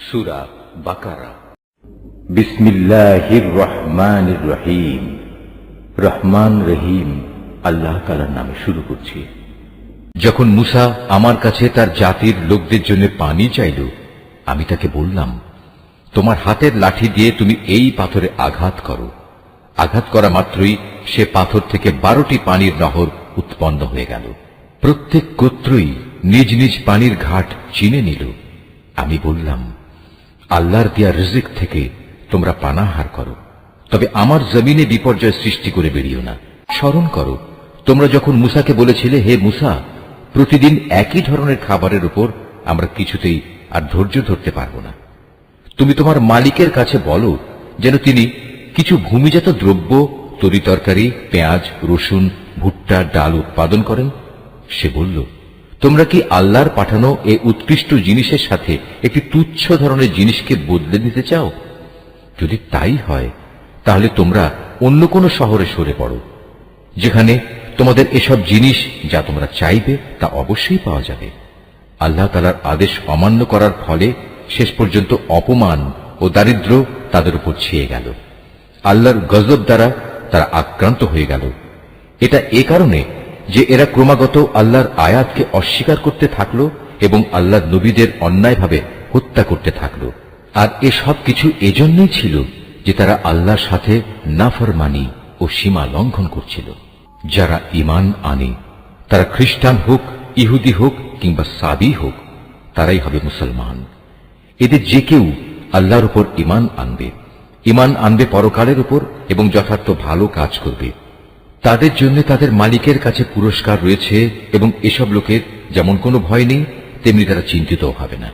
সূরা বাকারা। বিসমিল্লাহির রহমানির রহিম। রহমান রহিম আল্লাহ তাআলার নামে শুরু করছি। যখন মুসা আমার কাছে তার জাতির লোকদের জন্য পানি চাইল, আমি তাকে বললাম, তোমার হাতের লাঠি দিয়ে তুমি এই পাথরে আঘাত করো। আঘাত করা মাত্রই সে পাথর থেকে 12টি পানির নহর উৎপন্ন হয়ে গেল। প্রত্যেক গোত্রই নিজ নিজ পানির ঘাট চিনে নিল। আমি বললাম, আল্লাহর দেয়া রিজিক থেকে তোমরা পানাহার করো, তবে আমার জমিনে বিপর্যয় সৃষ্টি করে বেরিও না। স্মরণ করো, তোমরা যখন মুসাকে বলেছিলে, হে মুসা, প্রতিদিন একই ধরনের খাবারের উপর আমরা কিছুতেই আর ধৈর্য ধরতে পারব না। তুমি তোমার মালিকের কাছে বলো যেন তিনি কিছু ভূমিজাত দ্রব্য, তরিতরকারি, পেঁয়াজ, রসুন, ভুট্টা, ডাল উৎপাদন করেন। সে বলল, তোমরা কি আল্লাহর পাঠানো এই উৎকৃষ্ট জিনিসের সাথে একটি তুচ্ছ ধরনের জিনিসকে বদলে দিতে চাও? যদি তাই হয়, তাহলে তোমরা অন্য কোনো শহরে সরে পড়ো, যেখানে তোমাদের এসব জিনিস যা তোমরা চাইবে তা অবশ্যই পাওয়া যাবে। আল্লাহ তাআলার আদেশ অমান্য করার ফলে শেষ পর্যন্ত অপমান ও দারিদ্র্য তাদের উপর ছেয়ে গেল। আল্লাহর গজব দ্বারা তারা আক্রান্ত হয়ে গেল। এটা এ কারণে যে এরা ক্রমাগত আল্লাহর আয়াতকে অস্বীকার করতে থাকলো এবং আল্লাহর নবীদের অন্যায়ভাবে হত্যা করতে থাকলো। আর এসব কিছু এজন্যই ছিল যে তারা আল্লাহর সাথে নাফরমানি ও সীমা লঙ্ঘন করছিল। যারা ঈমান আনে, তারা খ্রিস্টান হোক, ইহুদি হোক কিংবা সাবি হোক, তারাই হবে মুসলমান। এদের যে কেউ আল্লাহর উপর ঈমান আনবে পরকালের উপর এবং যথার্থ ভালো কাজ করবে, তাদের জন্য তাদের মালিকের কাছে পুরস্কার রয়েছে এবং এসব লোকের যেমন কোনো ভয় নেই, তেমনি তারা চিন্তিতও হবে না।